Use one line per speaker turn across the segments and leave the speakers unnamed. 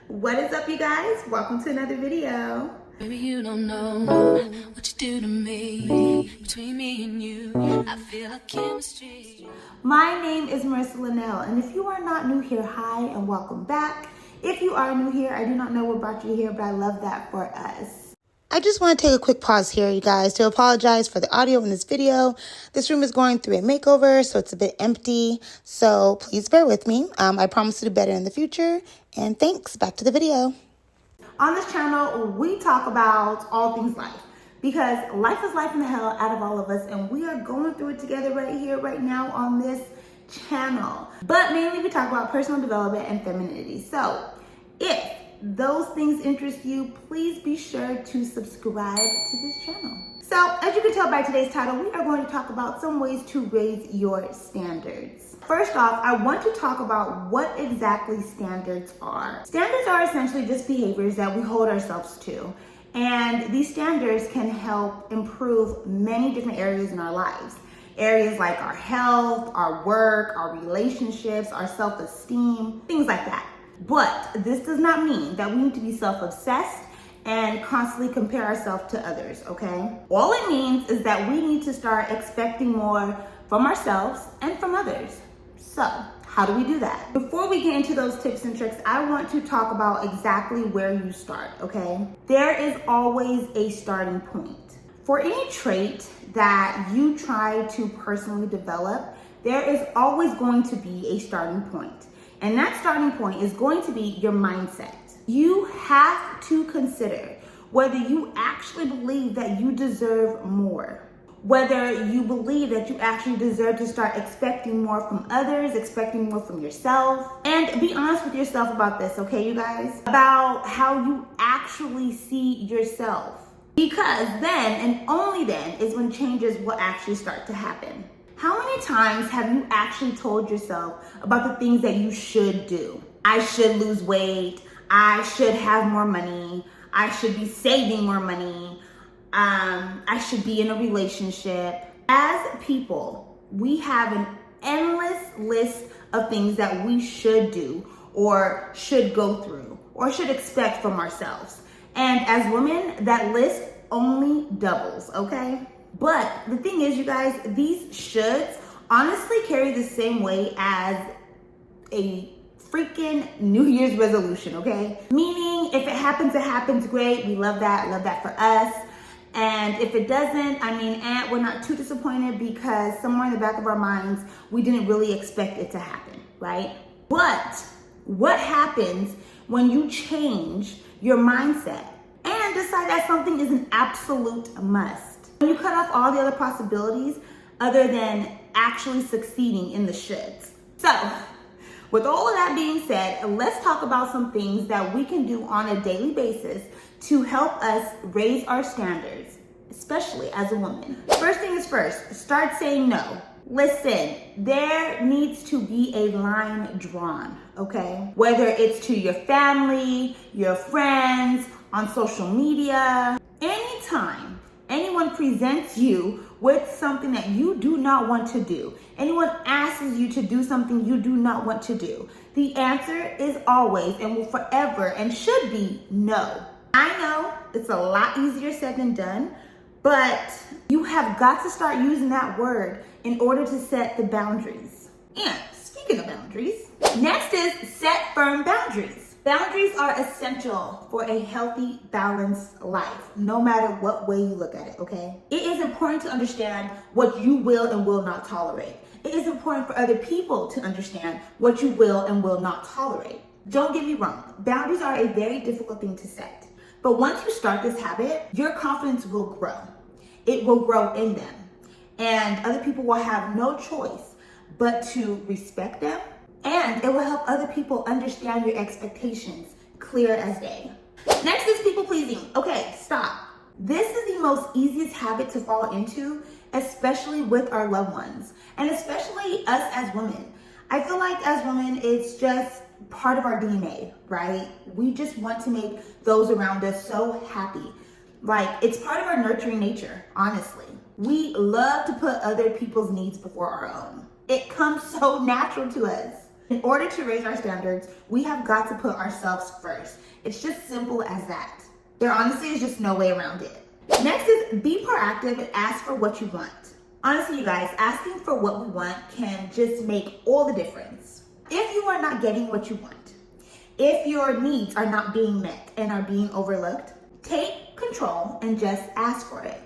What is up, you guys? Welcome to another video.
Baby, you don't know what you do to me. Between me and you, I feel like chemistry.
My name is Marissa Linnell, and if you are not new here, hi and welcome back. If you are new here, I do not know what brought you here, but I love that for us. I just want to take a quick pause here, you guys, to apologize for the audio in this video. This room is going through a makeover, so it's a bit empty. So please bear with me. I promise to do better in the future. And thanks. Back to the video. On this channel, we talk about all things life, because life is life in the hell out of all of us, and we are going through it together right here, right now on this channel. But mainly we talk about personal development and femininity. So if those things interest you, please be sure to subscribe to this channel. So as you can tell by today's title, we are going to talk about some ways to raise your standards. First off, I want to talk about what exactly standards are. Standards are essentially just behaviors that we hold ourselves to. And these standards can help improve many different areas in our lives. Areas like our health, our work, our relationships, our self-esteem, things like that. But this does not mean that we need to be self-obsessed and constantly compare ourselves to others, okay? All it means is that we need to start expecting more from ourselves and from others. So, how do we do that? Before we get into those tips and tricks, I want to talk about exactly where you start, okay? There is always a starting point. For any trait that you try to personally develop, there is always going to be a starting point. And that starting point is going to be your mindset. You have to consider whether you actually believe that you deserve more. Whether you believe that you actually deserve to start expecting more from others, expecting more from yourself. And be honest with yourself about this, okay, you guys? About how you actually see yourself. Because then, and only then, is when changes will actually start to happen. How many times have you actually told yourself about the things that you should do? I should lose weight. I should have more money. I should be saving more money. I should be in a relationship. As people, we have an endless list of things that we should do or should go through or should expect from ourselves. And as women, that list only doubles, okay? But the thing is, you guys, these shoulds honestly carry the same weight as a freaking New Year's resolution, okay? Meaning, if it happens, it happens, great. We love that for us. And if it doesn't, we're not too disappointed, because somewhere in the back of our minds, we didn't really expect it to happen, right? But what happens when you change your mindset and decide that something is an absolute must? When you cut off all the other possibilities other than actually succeeding in the shoulds. So, with all of that being said, let's talk about some things that we can do on a daily basis to help us raise our standards, especially as a woman. First thing is first, start saying no. Listen, there needs to be a line drawn, okay? Whether it's to your family, your friends, on social media, anytime anyone presents you with something that you do not want to do, anyone asks you to do something you do not want to do, the answer is always and will forever and should be no. I know it's a lot easier said than done, but you have got to start using that word in order to set the boundaries. And speaking of boundaries, next is set firm boundaries. Boundaries are essential for a healthy, balanced life, no matter what way you look at it, okay? It is important to understand what you will and will not tolerate. It is important for other people to understand what you will and will not tolerate. Don't get me wrong, boundaries are a very difficult thing to set. But once you start this habit, your confidence will grow. It will grow in them. And other people will have no choice but to respect them. And it will help other people understand your expectations clear as day. Next is people pleasing. Okay, stop. This is the most easiest habit to fall into, especially with our loved ones, and especially us as women. I feel like as women, it's just part of our DNA, right? We just want to make those around us so happy. Like, it's part of our nurturing nature, honestly. We love to put other people's needs before our own. It comes so natural to us. In order to raise our standards, we have got to put ourselves first. It's just simple as that. There honestly is just no way around it. Next is be proactive and ask for what you want. Honestly, you guys, asking for what we want can just make all the difference. If you are not getting what you want, if your needs are not being met and are being overlooked, take control and just ask for it.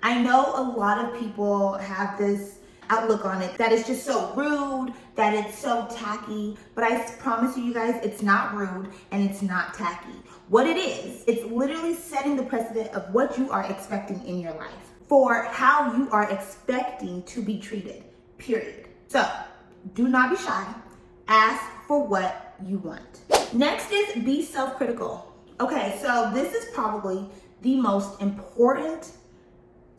I know a lot of people have this outlook on it that it's just so rude, that it's so tacky, but I promise you guys, it's not rude and it's not tacky. What it is, it's literally setting the precedent of what you are expecting in your life for how you are expecting to be treated, period. So do not be shy. Ask for what you want. Next is be self-critical. Okay, so this is probably the most important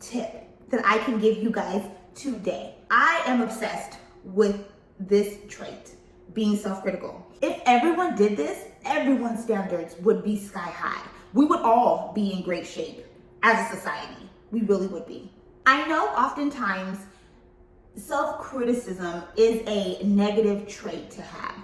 tip that I can give you guys today. I am obsessed with this trait, being self-critical. If everyone did this, everyone's standards would be sky high. We would all be in great shape as a society. We really would be. I know oftentimes self-criticism is a negative trait to have,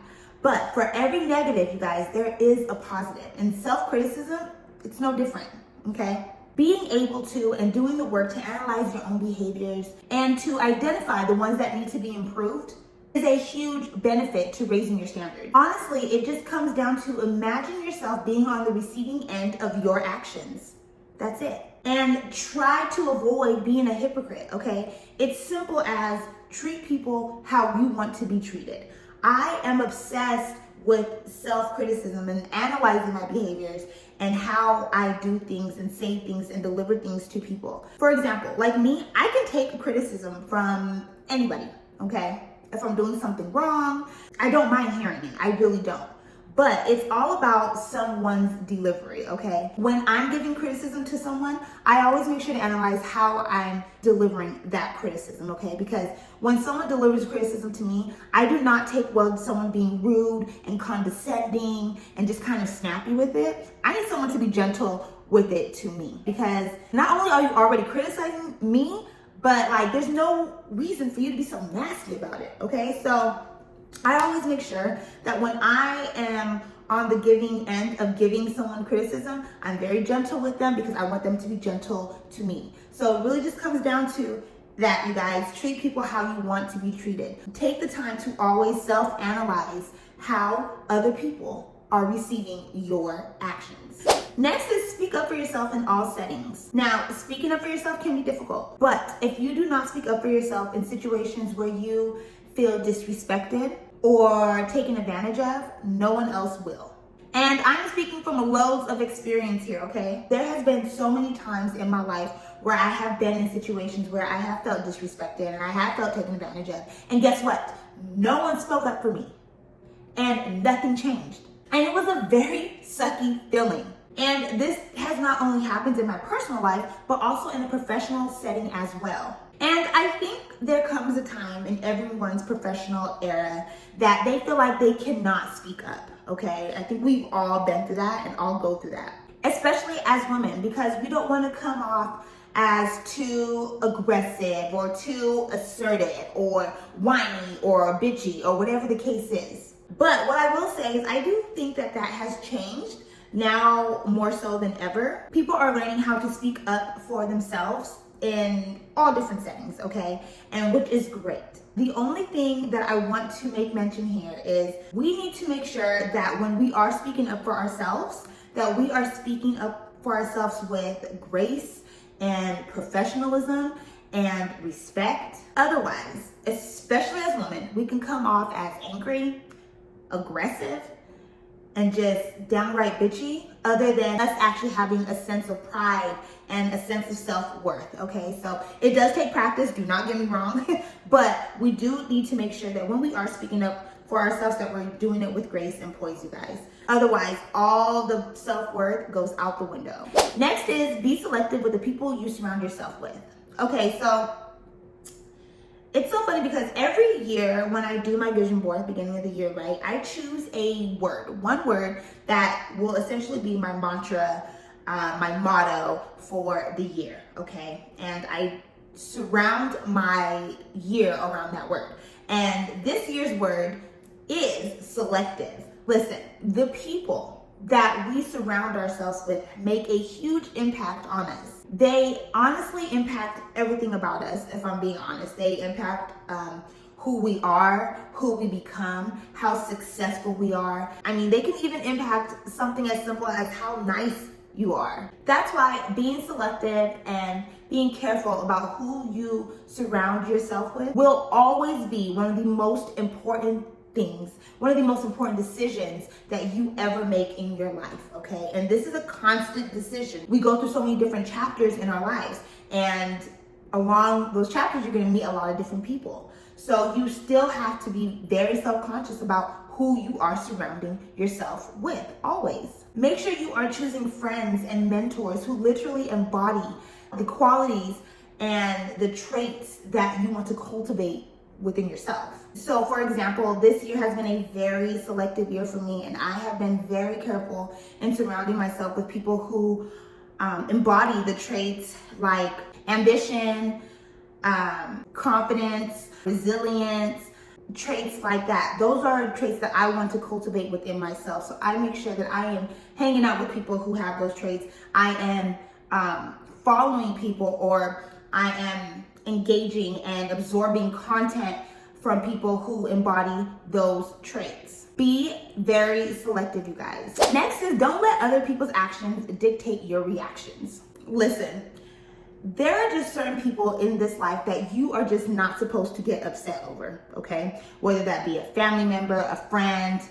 but for every negative, you guys, there is a positive. And self-criticism, it's no different, okay? Being able to and doing the work to analyze your own behaviors and to identify the ones that need to be improved is a huge benefit to raising your standards. Honestly, it just comes down to imagine yourself being on the receiving end of your actions. That's it. And try to avoid being a hypocrite, okay? It's simple as treat people how you want to be treated. I am obsessed with self-criticism and analyzing my behaviors and how I do things and say things and deliver things to people. For example, like me, I can take criticism from anybody, okay? If I'm doing something wrong, I don't mind hearing it. I really don't. But it's all about someone's delivery, okay? When I'm giving criticism to someone, I always make sure to analyze how I'm delivering that criticism, okay? Because when someone delivers criticism to me, I do not take well to someone being rude and condescending and just kind of snappy with it. I need someone to be gentle with it to me, because not only are you already criticizing me, but like there's no reason for you to be so nasty about it, okay? So I always make sure that when I am on the giving end of giving someone criticism, I'm very gentle with them because I want them to be gentle to me. So it really just comes down to that, you guys. Treat people how you want to be treated. Take the time to always self-analyze how other people are receiving your actions. Next is speak up for yourself in all settings. Now, speaking up for yourself can be difficult, but if you do not speak up for yourself in situations where you feel disrespected or taken advantage of, no one else will. And I'm speaking from loads of experience here, okay? There has been so many times in my life where I have been in situations where I have felt disrespected and I have felt taken advantage of. And guess what? No one spoke up for me. And nothing changed. And it was a very sucky feeling. And this has not only happened in my personal life, but also in a professional setting as well. And I think there comes a time in everyone's professional era that they feel like they cannot speak up, okay? I think we've all been through that and all go through that, especially as women, because we don't want to come off as too aggressive or too assertive or whiny or bitchy or whatever the case is. But what I will say is I do think that that has changed now more so than ever. People are learning how to speak up for themselves in all different settings, okay? And which is great. The only thing that I want to make mention here is we need to make sure that when we are speaking up for ourselves, that we are speaking up for ourselves with grace and professionalism and respect. Otherwise, especially as women, we can come off as angry, aggressive, and just downright bitchy, other than us actually having a sense of pride and a sense of self-worth, okay? So it does take practice, do not get me wrong, but we do need to make sure that when we are speaking up for ourselves that we're doing it with grace and poise, you guys. Otherwise, all the self-worth goes out the window. Next is be selective with the people you surround yourself with. Okay, so it's so funny because every year when I do my vision board at the beginning of the year, right, I choose a word, one word that will essentially be my mantra, my motto for the year, okay? And I surround my year around that word. And this year's word is selective. Listen, the people that we surround ourselves with make a huge impact on us. They honestly impact everything about us, if I'm being honest. They impact who we are, who we become, how successful we are. I mean, they can even impact something as simple as how nice you are. That's why being selective and being careful about who you surround yourself with will always be one of the most important things, one of the most important decisions that you ever make in your life, okay? And this is a constant decision. We go through so many different chapters in our lives, and along those chapters, you're gonna meet a lot of different people. So you still have to be very self-conscious about who you are surrounding yourself with, always. Make sure you are choosing friends and mentors who literally embody the qualities and the traits that you want to cultivate within yourself. So for example, this year has been a very selective year for me, and I have been very careful in surrounding myself with people who embody the traits like ambition, confidence, resilience, traits like that. Those are traits that I want to cultivate within myself. So I make sure that I am hanging out with people who have those traits. I am following people, or I am engaging and absorbing content from people who embody those traits. Be very selective, you guys. Next is don't let other people's actions dictate your reactions. Listen, there are just certain people in this life that you are just not supposed to get upset over, okay? Whether that be a family member, a friend,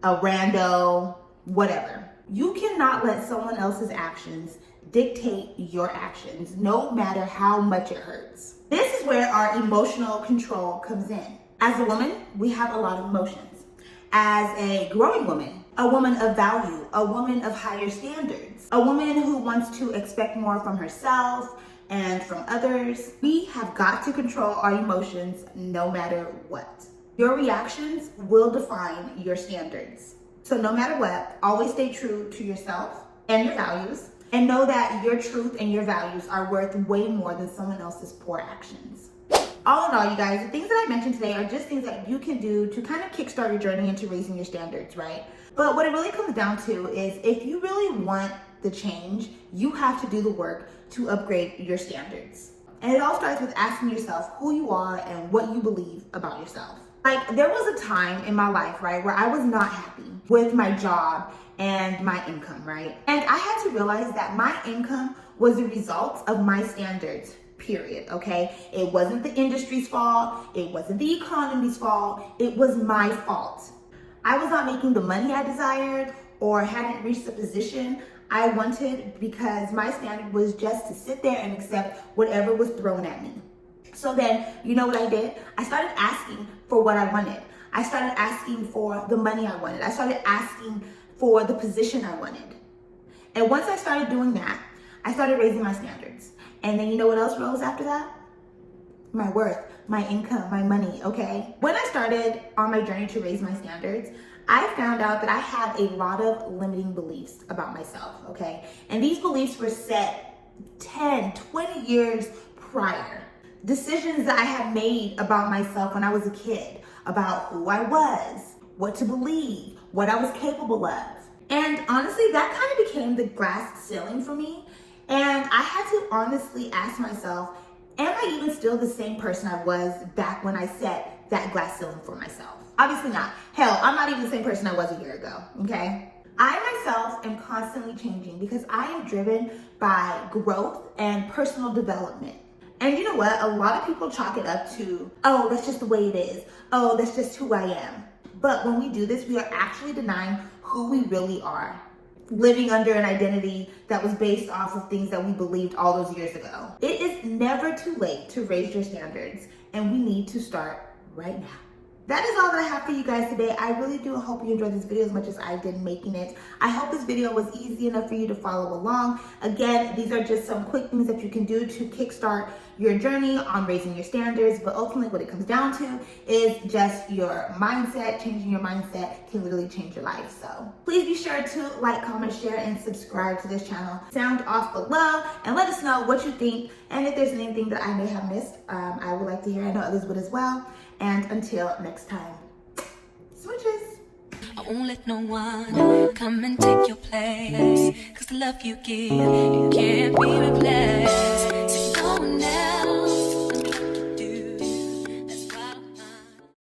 a rando, whatever. You cannot let someone else's actions dictate your actions, no matter how much it hurts. This is where our emotional control comes in. As a woman, we have a lot of emotions. As a growing woman, a woman of value, a woman of higher standards, a woman who wants to expect more from herself and from others, we have got to control our emotions no matter what. Your reactions will define your standards. So no matter what, always stay true to yourself and your values, and know that your truth and your values are worth way more than someone else's poor actions. All in all, you guys, the things that I mentioned today are just things that you can do to kind of kickstart your journey into raising your standards, right? But what it really comes down to is if you really want the change, you have to do the work to upgrade your standards. And it all starts with asking yourself who you are and what you believe about yourself. Like, there was a time in my life, right, where I was not happy with my job and my income, right? And I had to realize that my income was a result of my standards, period, okay? It wasn't the industry's fault. It wasn't the economy's fault. It was my fault. I was not making the money I desired or hadn't reached the position I wanted because my standard was just to sit there and accept whatever was thrown at me. So then, you know what I did? I started asking for what I wanted. I started asking for the money I wanted. I started asking for the position I wanted. And once I started doing that, I started raising my standards. And then you know what else rose after that? My worth, my income, my money, okay? When I started on my journey to raise my standards, I found out that I had a lot of limiting beliefs about myself, okay? And these beliefs were set 10, 20 years prior. Decisions that I had made about myself when I was a kid, about who I was, what to believe, what I was capable of. And honestly, that kind of became the glass ceiling for me. And I had to honestly ask myself, am I even still the same person I was back when I set that glass ceiling for myself? Obviously not. Hell, I'm not even the same person I was a year ago, okay? I myself am constantly changing because I am driven by growth and personal development. And you know what? A lot of people chalk it up to, oh, that's just the way it is. Oh, that's just who I am. But when we do this, we are actually denying who we really are, living under an identity that was based off of things that we believed all those years ago. It is never too late to raise your standards, and we need to start right now. That is all that I have for you guys today. I really do hope you enjoyed this video as much as I did making it. I hope this video was easy enough for you to follow along. Again, these are just some quick things that you can do to kickstart your journey on raising your standards, but ultimately what it comes down to is just your mindset. Changing your mindset can literally change your life. So please be sure to like, comment, share, and subscribe to this channel. Sound off below and let us know what you think. And if there's anything that I may have missed, I would like to hear. I know others would as well. And until next time, smooches.
won't let no one come and take your place. 'Cause the love you give, it can't be replaced.